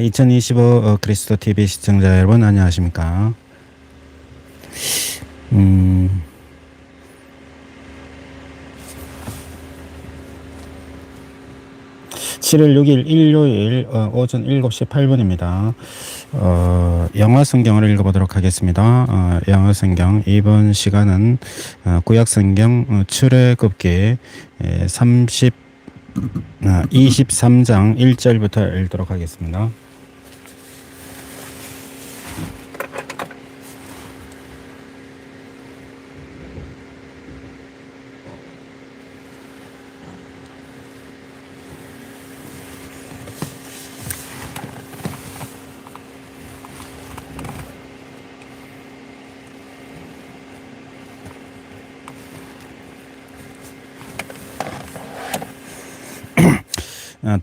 2025 그리스도 TV 시청자 여러분 안녕하십니까? 7월 6일 일요일 오전 7시 8분입니다. 영어 성경을 읽어보도록 하겠습니다. 영어 성경 이번 시간은 구약 성경 출애굽기 23장 1절부터 읽도록 하겠습니다.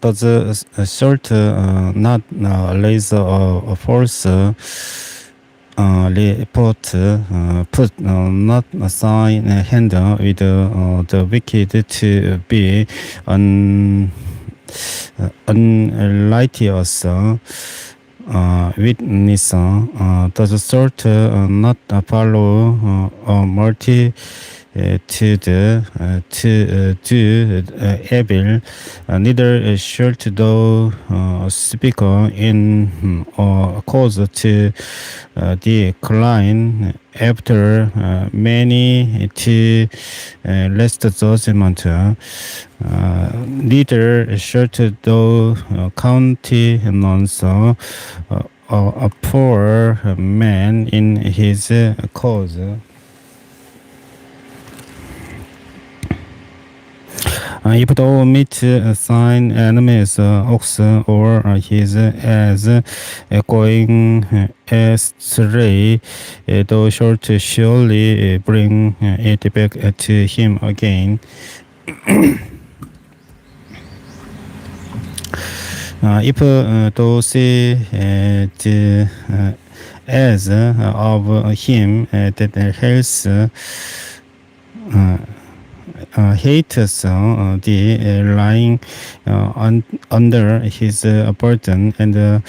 Does salt not raise a false report, put not a sign hand with the wicked to be unrighteous witness? Does salt not follow a multitude to do evil, neither should thou speak in cause to decline after many to last judgment, neither should thou countenance a poor man in his cause. If thou meet thine enemy's ox or his ass going astray, thou shalt surely bring it back to him again. If thou see the ass of him that hates the lying under his burden, and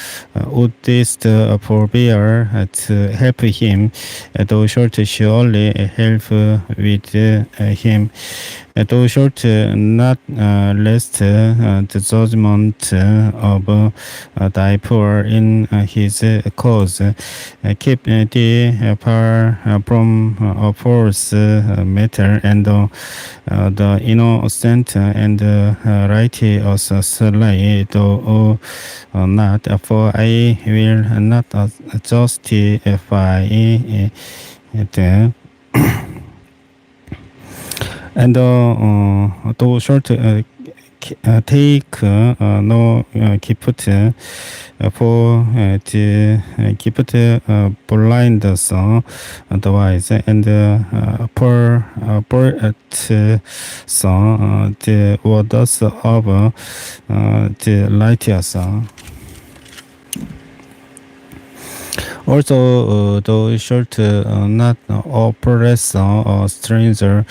wouldst forbear to help him, thou shalt surely help with him. Thou shalt not rest the judgment of thy poor in his cause. Keep thee far from a false matter, and the innocent and righteous slay thou not, for I will not justify it. And thou shalt take no gift, for the gift blinds the wise, and perverts the words of the righteous. Also, thou shalt not oppress a stranger,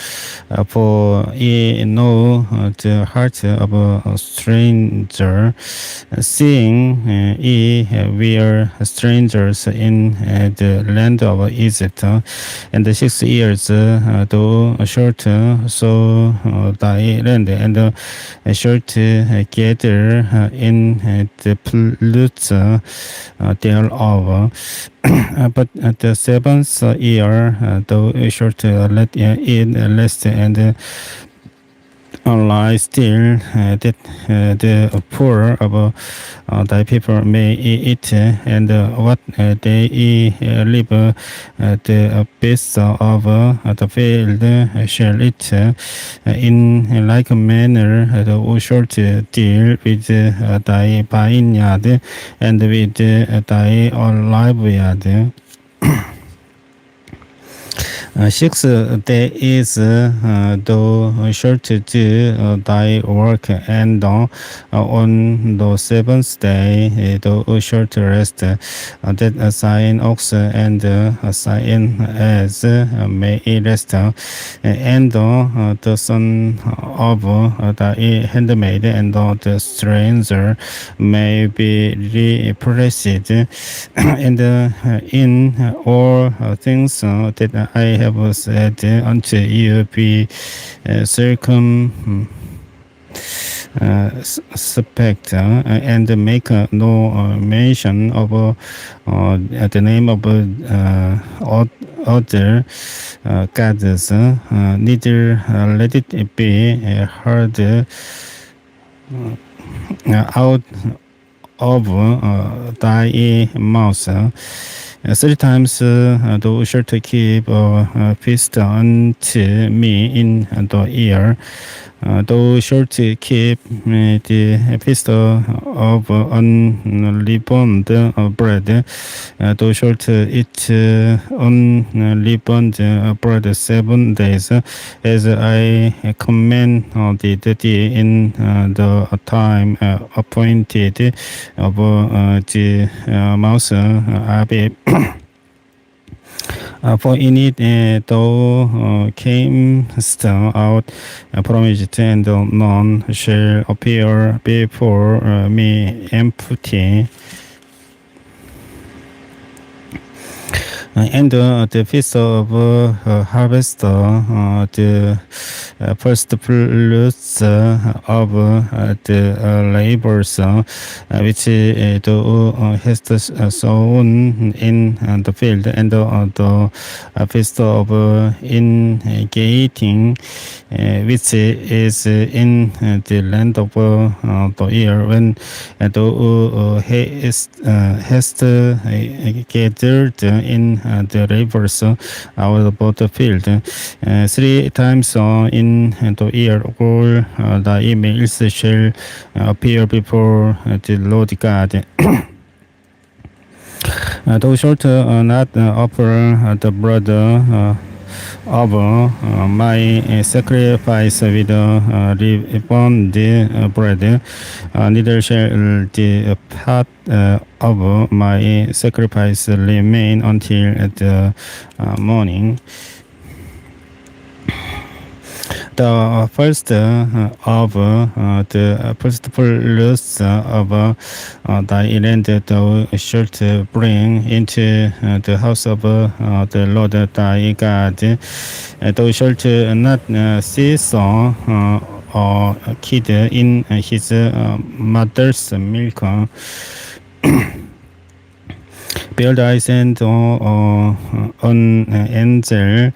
for ye know the heart of a stranger, seeing ye were strangers in the land of Egypt. And 6 years thou shalt sow thy land, and shalt gather in the fruits thereof. But the 7th year thou shalt let it rest and lie still, that the poor of thy people may eat, and what they live, the beasts of the field shall eat. In like manner thou shalt deal with thy vineyard and with thy olive yard. Sixth day is the short to thy work, and on the seventh day the short rest. That assign ox and assign as may rest, and the son of thy handmaid and the stranger may be repressed, and in all things that I have said unto you, be circumspect and make no mention of the name of other gods, neither let it be heard out of thy mouth. Three times thou shalt keep a feast unto me in the year. Thou shalt keep the feast of unleavened bread. Thou shalt eat unleavened bread 7 days, as I commanded thee in the time appointed of the mouth of for in it thou camest out promised, and none shall appear before me empty. And the feast of harvest, the first fruits of the labors which thou hast sown in the field, and the feast of ingating, which is in the land of the year, when thou hast gathered in the rivers out of the field. 3 times in the year all thy males shall appear before the Lord God. Thou shalt not offer the blood of my sacrifice with leavened bread, neither shall the part of my sacrifice remain until the morning. The first of the first fruits of thy land thou shalt bring into the house of the Lord thy God. Thou shalt not cease or kid in his mother's milk. Behold, I send an angel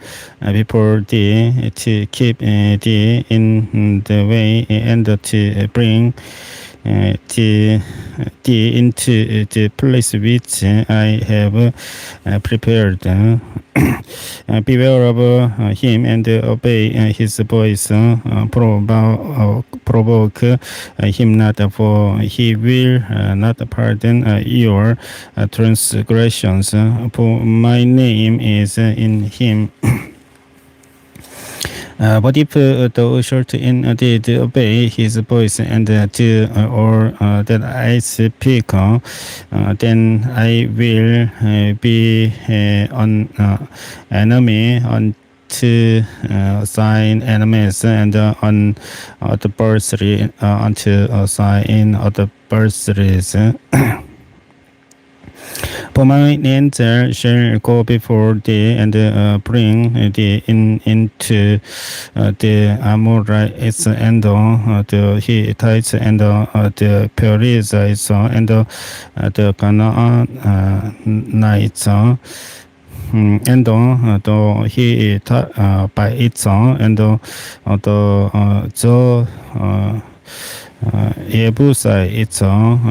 before thee to keep thee in the way, and to bring thee into the place which I have prepared. Beware of him and obey his voice. Provoke him not, for he will not pardon your transgressions, for my name is in him. But if thou shalt indeed obey his voice and do all that I speak, then I will be an enemy unto thine enemies, and an adversary unto thine adversaries. For my angel shall go before thee, and bring thee into the Amorites, and the Hittites, and the Perizzites, and the Canaanites, and the Hittites, and the Yebusites,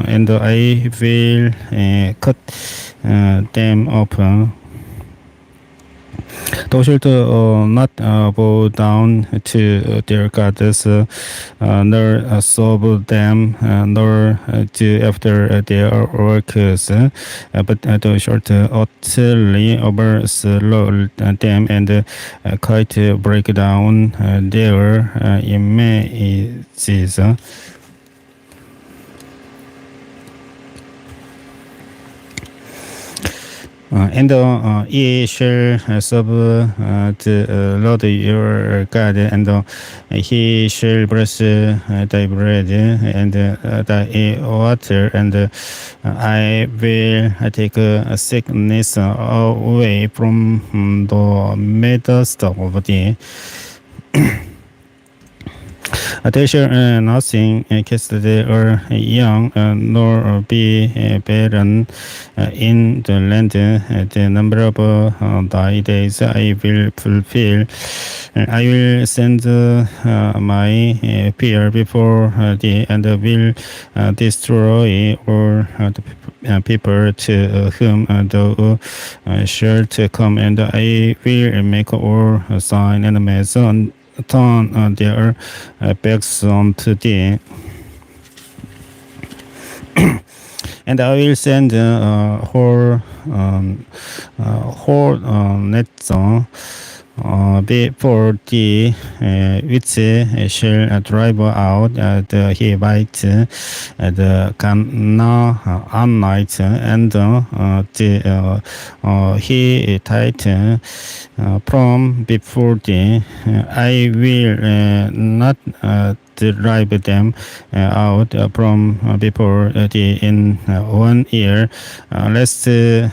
and I will cut them off. Thou shalt not bow down to their gods, nor serve them, nor do after their works, but thou shalt utterly overthrow them and quite break down their images. And ye shall serve the Lord your God, and he shall bless thy bread and thy water, and I will take sickness away from the midst of thee. They shall nothing cast or young, nor be barren in the land. The number of thy days I will fulfill. I will send my fear before thee, and will destroy all the people to whom thou shalt come, and I will make all thine enemies turn their backs onto thee. And I will send hornets before thee, which shall drive out the Hivites, the Canaanites, and the Hittite from before thee. I will not drive them out from before thee in 1 year, lest the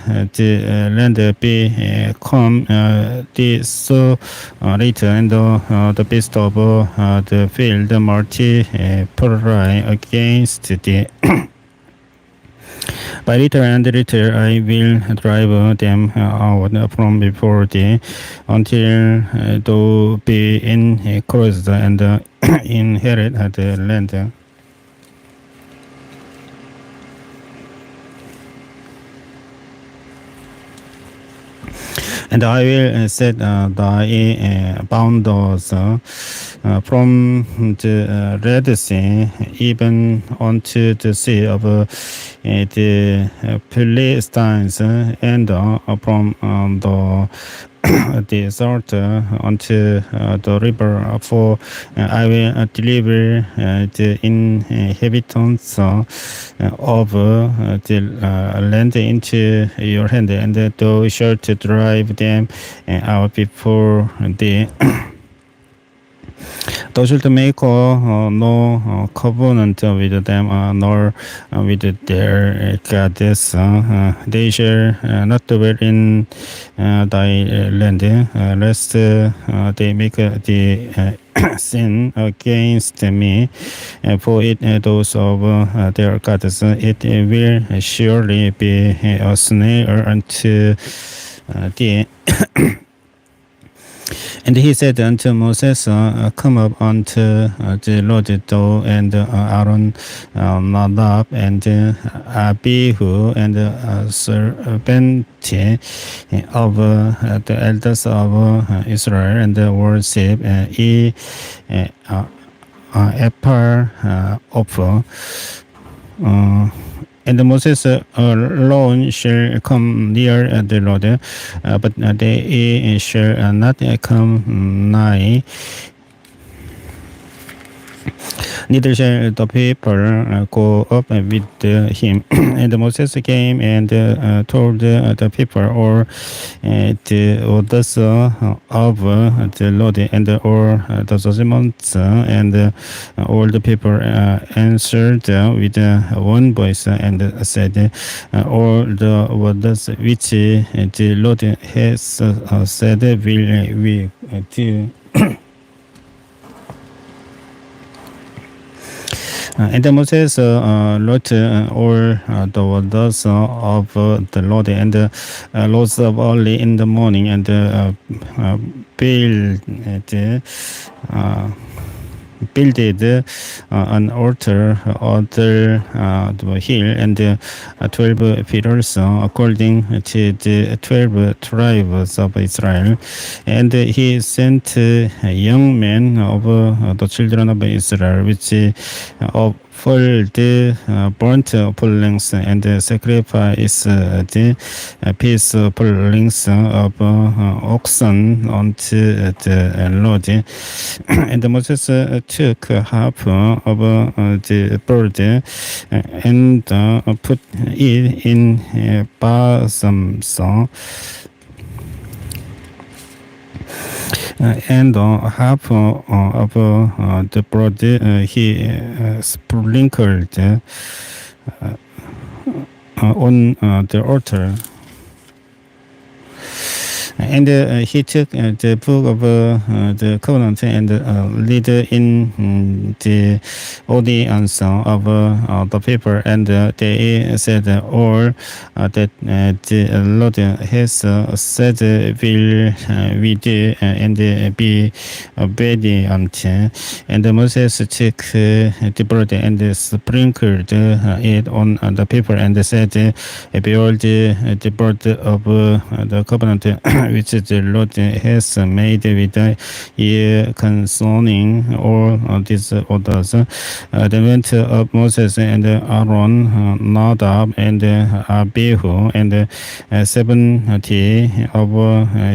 land be come desolate, and the beast of the field multiply against thee. By little and little I will drive them out from before thee, until thou be increased and inherit the land. And I will set thy boundaries from the Red Sea even unto the sea of the Philistines, and from the desert unto the river, for I will deliver the inhabitants of the land into your hand, and thou shalt drive them out before thee. Thou shalt make no covenant with them, nor with their gods. They shall not dwell in thy land, lest they make the sin against me. For it those of their gods, it will surely be a snare unto thee. And he said unto Moses, come up unto the Lord, thou and Aaron, Nadab, and Abihu, and servant of the elders of Israel, and worship Epar offer. And Moses alone shall come near the Lord, but they shall not come nigh. Neither shall the people go up with him. And Moses came and told the people all the orders of the Lord, and all the judgments, and all the people answered with one voice and said, all the words which the Lord has said will we do. And Moses wrote all the words of the Lord, and rose up early in the morning, and built builded an altar on the hill, and 12 pillars according to the 12 tribes of Israel. And he sent young men of the children of Israel, which offered burnt offerings and sacrifice the peace offerings of oxen unto the Lord. And Moses took half of the bird and put it in bosoms, and half of the blood he sprinkled on the altar. And he took the book of the covenant and laid in the audience of the people, and they said, all that the Lord has said will we do and be obedient. And Moses took the blood and sprinkled it on the people, and said, behold, the blood of the covenant which the Lord has made with you concerning all these orders. The went of Moses and Aaron, Nadab and Abihu, and 70 of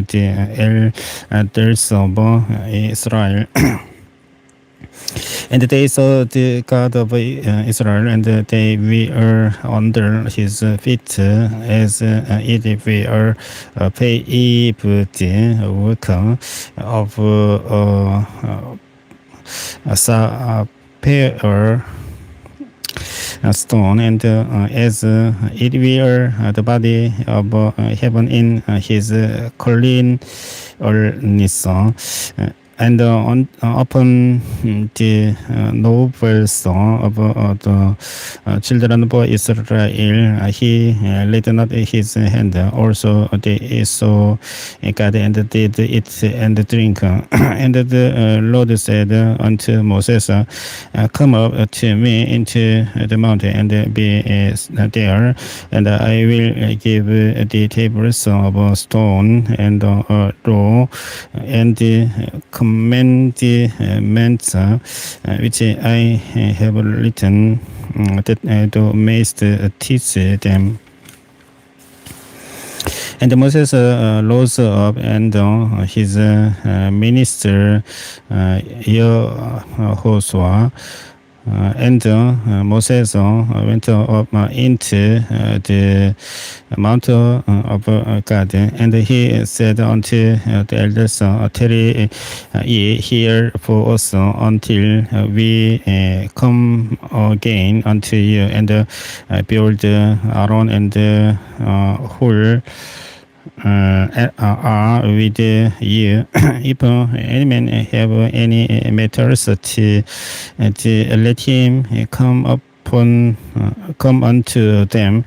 the elders of Israel. And they saw the God of Israel, and they were under his feet, as if we are paved work of sapphire stone, and as it were the body of heaven in his cleanness. And upon the nobles of the children of Israel, he laid not his hand. Also they saw God and did eat and drink. And the Lord said unto Moses, come up to me into the mountain and be there, and I will give the tables of stone and roll and the commandments which I have written, that thou mayst teach them. And Moses rose up, and his minister Joshua, and Moses went up into the mount of God, and he said unto the elders, tarry ye here for us until we come again unto you, and behold, Aaron and Hur are with you. If any man have any matters to let him come unto them.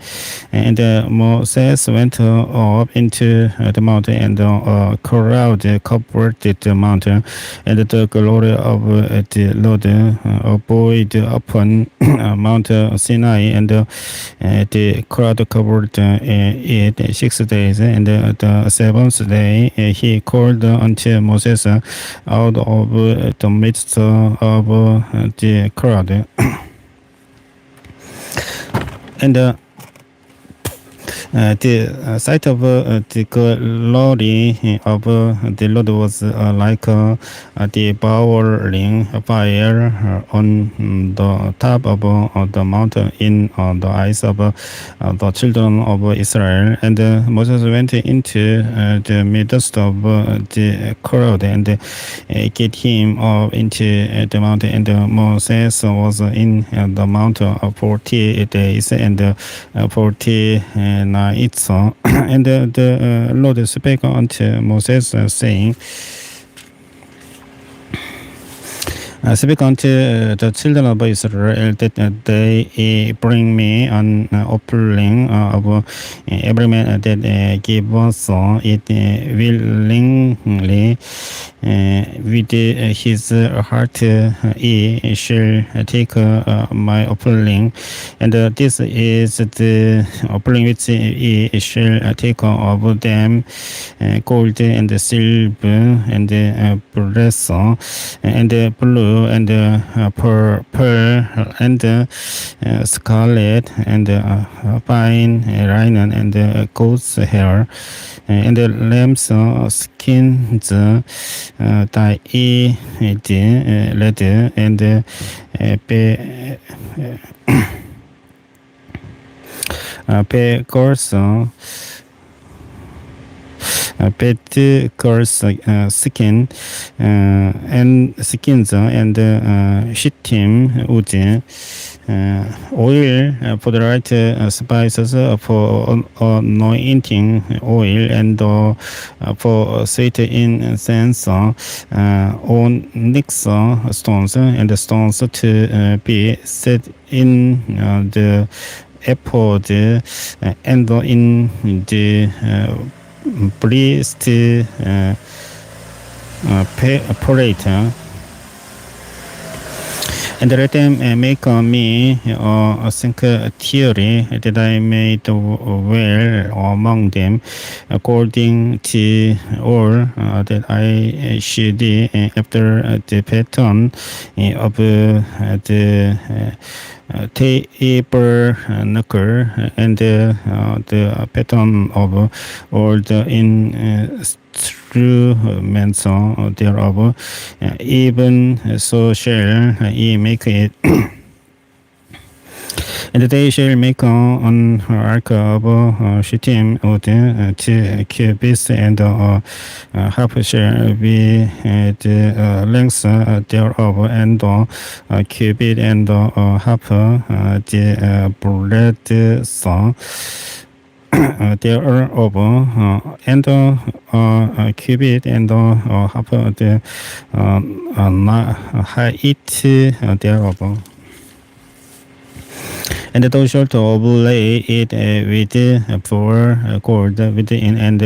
And Moses went up into the mountain, and a crowd covered the mountain, and the glory of the Lord abode upon Mount Sinai, and the crowd covered it 6 days. And the seventh day he called unto Moses out of the midst of the crowd. And the sight of the glory of the Lord was like the devouring fire on the top of the mountain in the eyes of the children of Israel. And Moses went into the midst of the crowd and get him up into the mountain. And Moses was in the mountain 40 days and 40 nights. And the Lord spake unto Moses, saying, speak unto the children of Israel that they bring me an offering of every man that give us it willingly, with his heart he shall take my offering, and this is the offering which he shall take of them, gold and silver and brass and blue and pearl and scarlet and fine linen and goat's hair and the lamb's skins dyed leather and beggar's bedcars skin and skins and shittim wood, oil for the right spices for anointing oil and for sweet incense, onyx stones and stones to be set in the ephod and in the priest parade, and let them make me a sanctuary that I may dwell among them, according to all that I should after the pattern of the tabernacle and the pattern of all the instruments thereof, even so shall ye make it. And they shall make an ark of shittim wood, 2 cubits, and half shall be the length thereof, and a cubit and half the breadth thereof, and a cubit and half the height thereof. And thou shalt overlay it with pure gold within and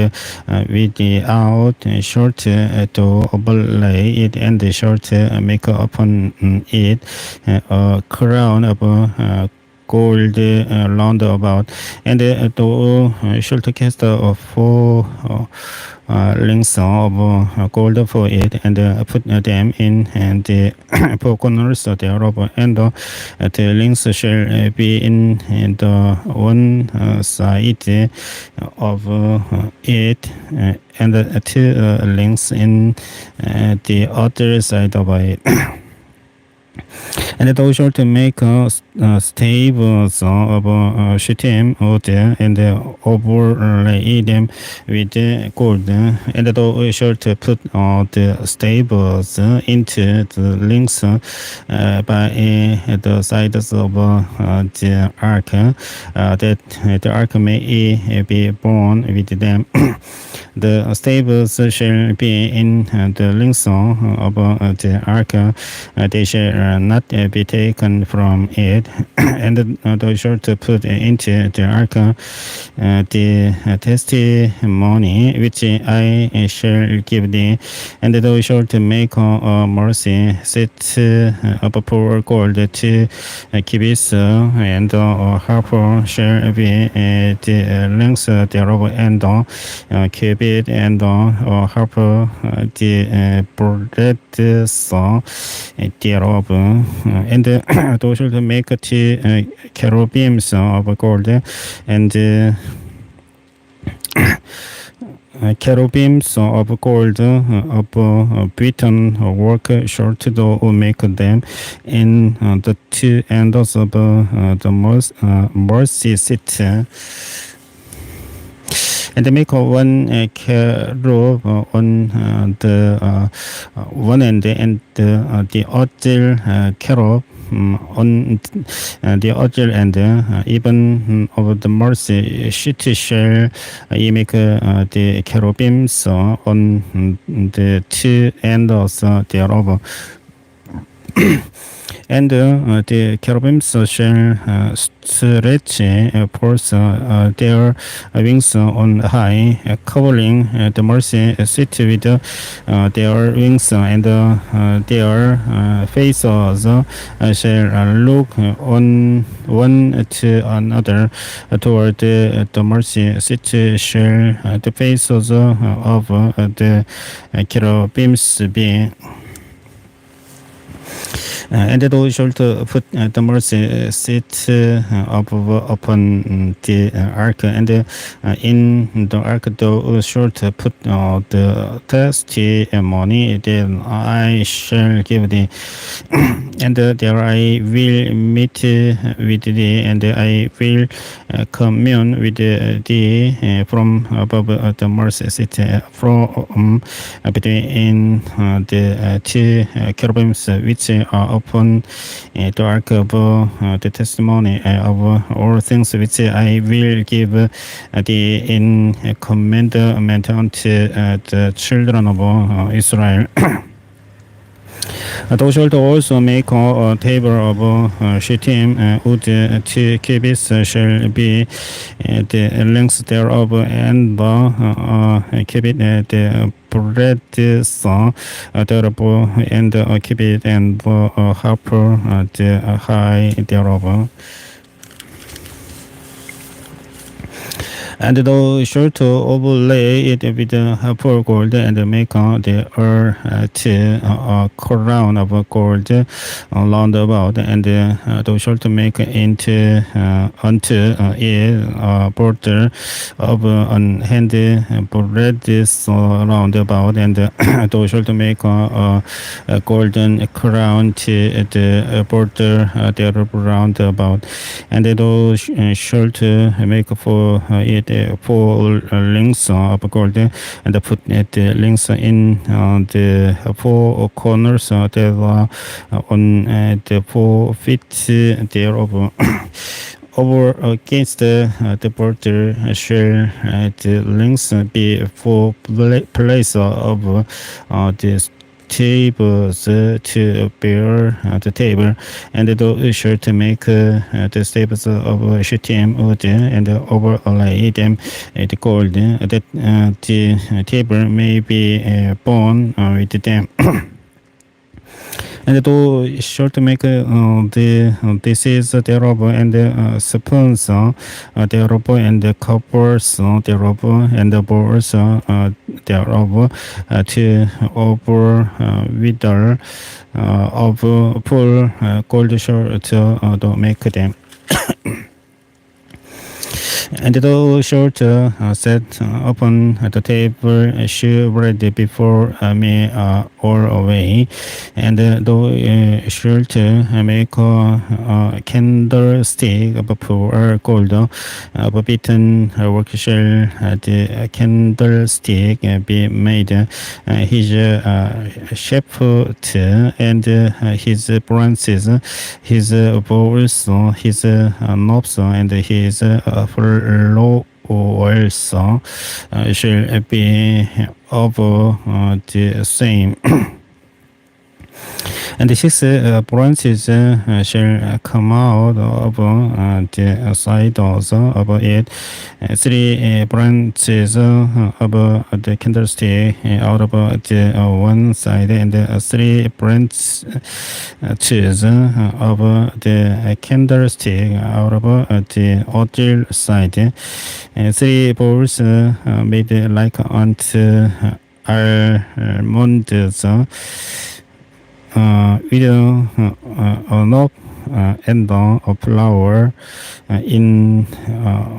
without, shalt to overlay it, and shalt make upon it a crown of gold round about, and thou shalt cast 4 links of gold for it, and put them in the 4 corners thereof, and the links shall be in the one side of it, and 2 links in the other side of it. And thou shalt make staves of shittim wood, and overlay them with gold, and thou shalt put the staves into the links by the sides of the ark, that the ark may be borne with them. The staves shall be in the links of the ark, they shall not be taken from it, and thou shalt put into the ark the testimony which I shall give thee, and thou shalt make a mercy seat of pure gold 2 cubits, and half shall be the length thereof, and cubit, and half the breadth thereof, and thou shalt make 2 cherubims of gold, and cherubims of gold of beaten work shalt thou make them in the 2 ends of the mercy seat. And make 1 cherub on the one end, and the other cherub on the other end, even of the mercy seat shall ye make the cherubims on the 2 ends thereof. and the cherubims shall stretch forth their wings on high, covering the mercy seat with their wings, and their faces shall look on one to another toward the mercy seat. Shall the faces of the cherubims be. And thou shalt put the mercy seat upon the ark, and in the ark thou shalt put the testimony that I shall give thee. And there I will meet with thee, and I will commune with thee from above the mercy seat, from between the two cherubims which are upon the ark of the testimony of all things which I will give thee in commandment unto the children of Israel. Thou shalt also make a table of shittim wood. 2 cubits shall be the length thereof, and the cubit the breadth thereof, and a cubit and a half the height thereof. And thou shalt overlay it with pure gold, and make the earth a crown of gold round about, and thou shalt make into unto it a border of an hand breadth round about, and thou shalt make a golden crown to the border thereof round about, and thou shalt make for it 4 links of gold, and put the links in the 4 corners that are on the 4 feet thereof. Over against the border shall the links be for place of the tables to bear the table, and thou shalt make the stables of shittim wood, and overlay them with gold, that the table may be borne with them. And thou shalt make the dishes thereof, and spoons thereof, and the cups thereof, and the bowls thereof, to over wither of full gold shalt thou make them. And thou shalt set upon the table shewbread before me all away, and thou shalt make a candlestick of pure gold of beaten work. Shall the candlestick be made, his shaft and his branches, his bowls, his knobs, and his flowers shall be of the same. And the 6 branches shall come out of the sides of it, 3 branches of the candlestick out of the one side, and 3 branches of the candlestick out of the other side, 3 bowls made like unto almonds, with a knob and a flower in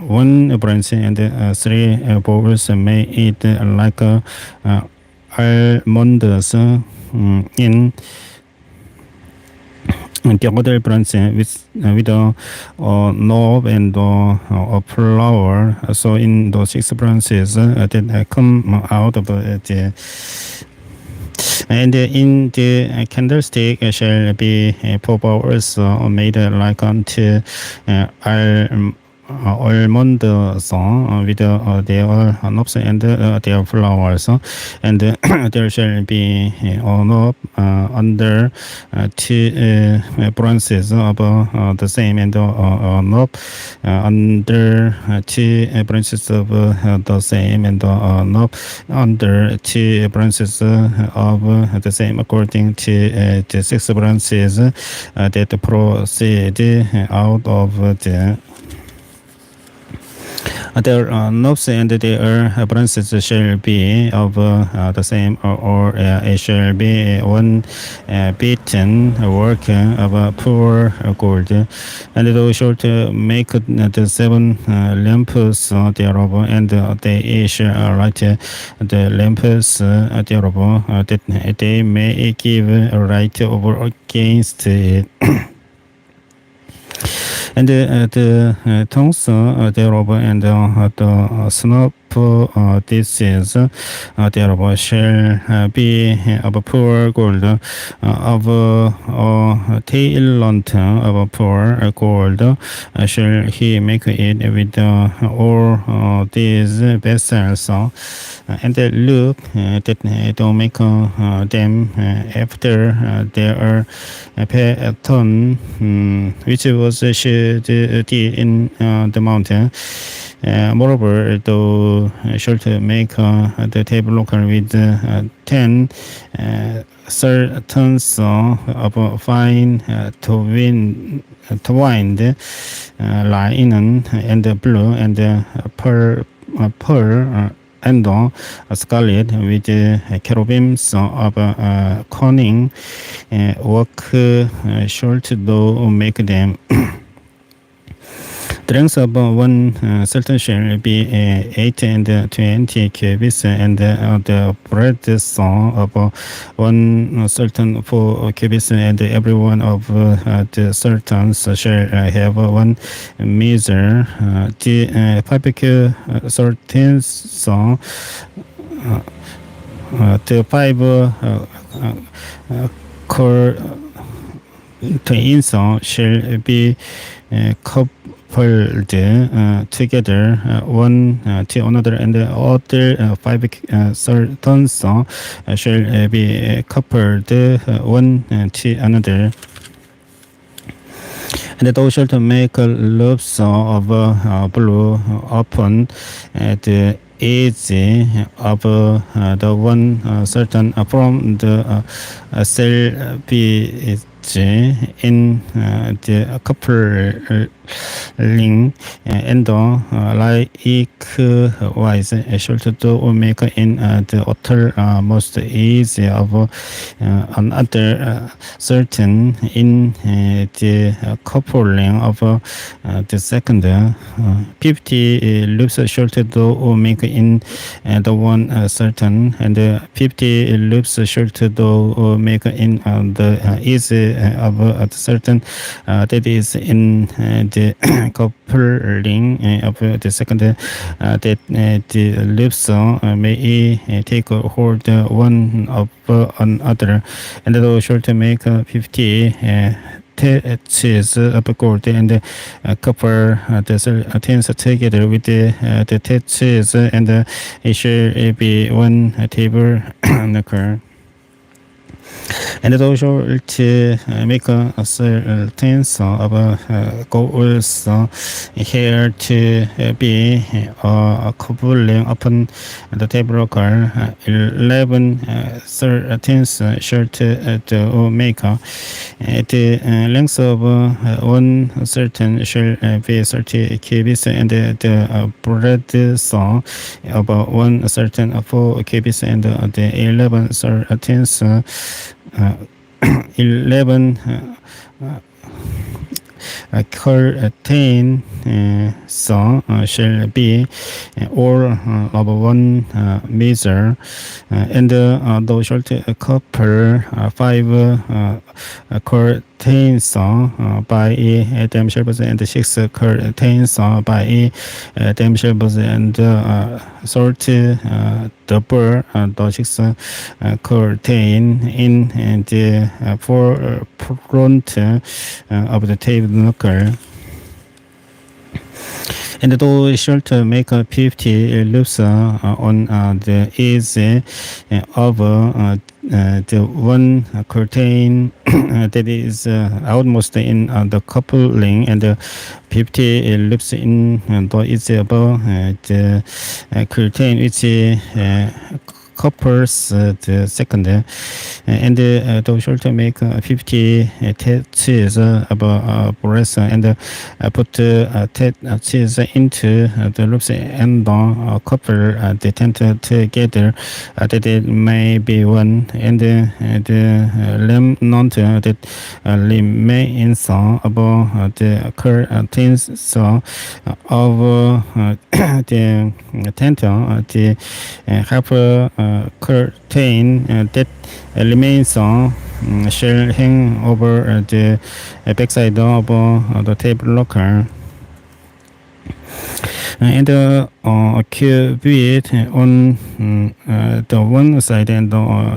one branch, and 3 bowls made like almonds in the other branch, with a knob and a flower. So in those 6 branches that come out of the. And in the candlestick shall be 4 bowls made like unto almond song with their knobs and their flowers, and there shall be a knob under two branches of the same, and a knob under two branches of the same, and a knob under two branches of the same, according to the six branches that proceed out of the their knobs and their branches shall be of the same, or it shall be one beaten work of pure gold. And thou shalt make the seven lamps thereof, and they shall light the lamps thereof, that they may give light over against it. And the tongues thereof, and the snuff dishes thereof shall be of pure gold, of a talent of pure gold shall he make it with all these vessels. And look that don't make them after their pattern which was showed in the mountain. Moreover, thou shalt make the tabernacle with 10 certains of fine twined linen and blue and pearl and scarlet, with cherubims of cunning work shalt thou make them. The length of one certain shall be 8 and 20 cubits, and the breadth of one certain 4 cubits, and every one of the certains shall have one measure. The 5 certains, the 5 curtains shall be coupled together one to another, and the other 5 certains shall be coupled one to another. And thou shalt make loops of blue upon the edge of the one certain from the selvage in the coupling, and likewise shalt thou make in the uttermost edge of another certain in the coupling of the second. 50 loops shalt thou make in the one certain, and 50 loops shalt thou make in the edge of the certain that is in the coupling of the second, that the loops may take hold one of another. And thou shalt make 50 touches of gold, and couple the tens together with the touches, and it shall be one tabernacle. And thou shalt make a certains of goals here to be a coupling upon the tabernacle. 11 certains shalt thou make. The length of one certain shall be 30 cubits, and the breadth of one certain 4 cubits, and the 11 certains 11 curtain shall be all of one measure, and thou shalt couple 5 curtains by themselves, and 6 curtains by themselves, and sort double the 6 curtain in the front of the tabernacle. And thou shalt make 50 loops on the edge of the one curtain that is outmost in the coupling, and 50 loops in the edge above the curtain, which couples the second, and thou shalt make 50 cheese above breast, and put cheese into the loops and couple the tent together, that it may be one, and the lamb not that remains above the curtains so of the tent, the half curtain that remains shall hang over the backside of the table locker, and cubit on the one side, and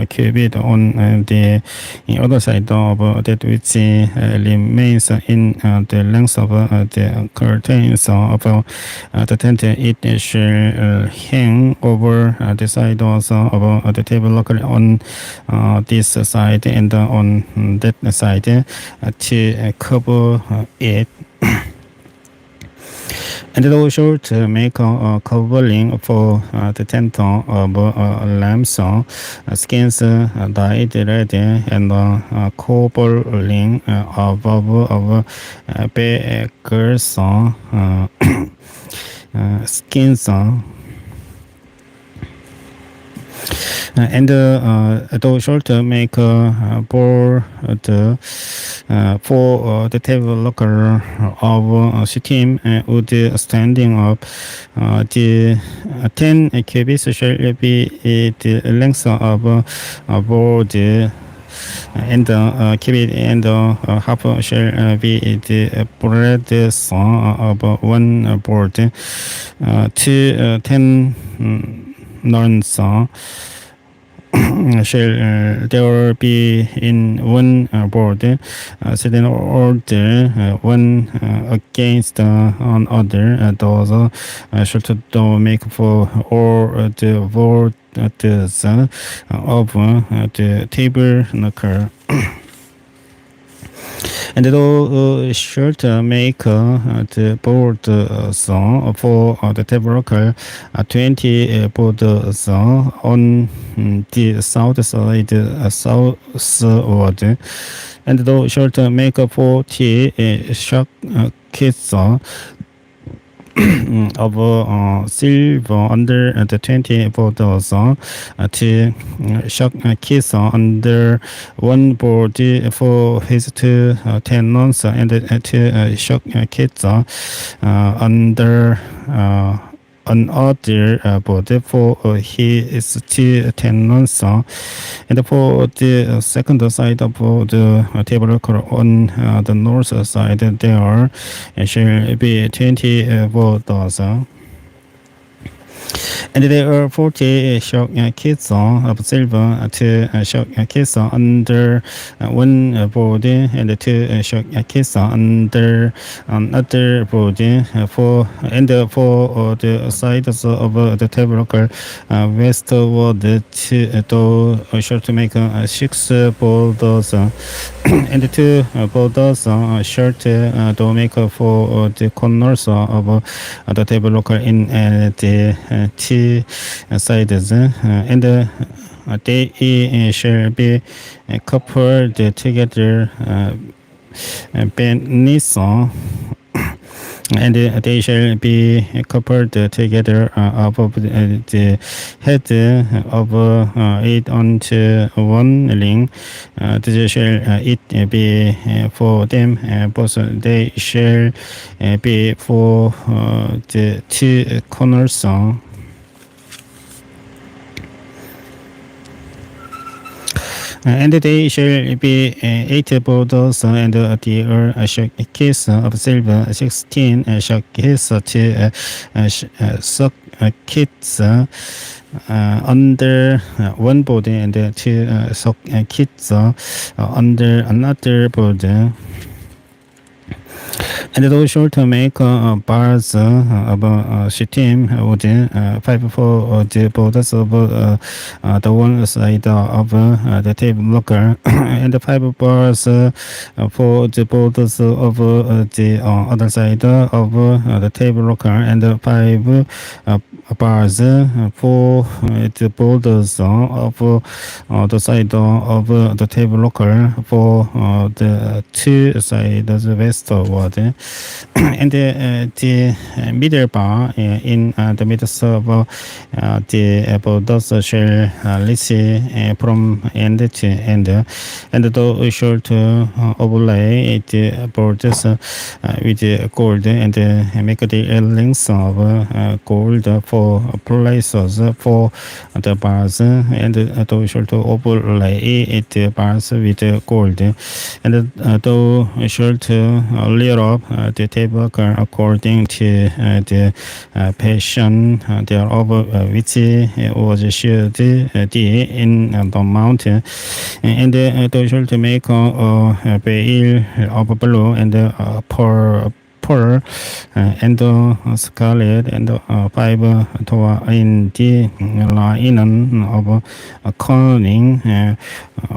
cubit on the other side of that which remains in the length of the curtains of the tent. It shall hang over the side also of the table locker on this side and on that side to cover it. And thou shalt make a covering for the tent of lambs, skins dyed red, and covering above of beggars' skins. And thou shalt make for the table locker of shittim wood standing up. The 10 cubits shall be the length of board, and cubit and half shall be the breadth of one board. 10 nuns shall there be in one board, set in order one against another. Those shalt thou make for all the borders of the tabernacle. And thou shalt make the boards for the tabernacle, 20 boards on the south side southward. And thou shalt make 40 sockets of silver under the 20 boards, to sockets under one board for his two tenons, and two sockets under another board for his two tenons, and for the second side of the tabernacle on the north side there shall be 20 boards. And there are 40 sockets of silver, two sockets under one board, and two sockets under another board. For the sides of the tabernacle westward, thou shalt make 6 borders, and 2 borders shalt thou make for the corners of the tabernacle in the two sides, and they shall be coupled together beneath, and they shall be coupled together above the head of it onto one ring. This shall it be for them, both they shall be for the two corners. And they shall be 8 borders, and the sockets of silver, 16 sockets to sockets under one board, and 2 sockets under another board. And it also to make bars of shittim wood 5 for the borders of the one side of the table locker and the 5 bars for the borders of the other side of the table locker and 5 bars for the borders of the side of the table locker for the two sides westward and the middle bar in the middle of the borders shall reach from end to end and the short overlay the borders with gold and make the links of gold for places for the bars and the short overlay the bars with gold and the short layer up the table according to the passion thereof which was shared in the mountain and the short make a veil of blue and pearl and scarlet and 5 toward in the linen of corning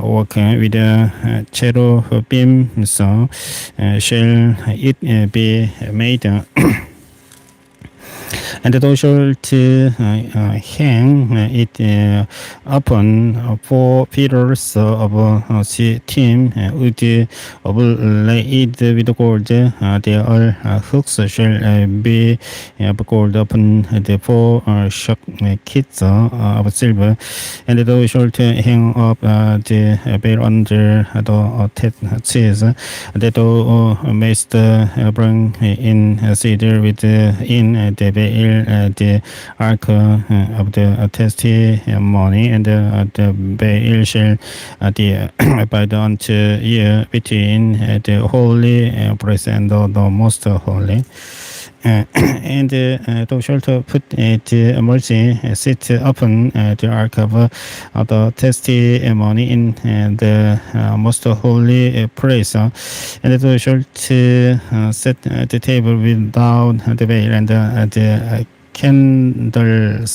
work with cherubim so shall it be made and it also to hang it upon 4 pillars of team wood overlaid with gold. Their hooks shall be gold upon the 4 shock kits of silver, and it also to hang up the bell under the cheese that must bring in cedar with in the veil the ark of the testimony and the veil shall abide unto you between the holy place and the most holy. And thou shalt put the mercy sit upon the ark of the testimony in the most holy place, and thou shalt set the table without the veil and the candlestick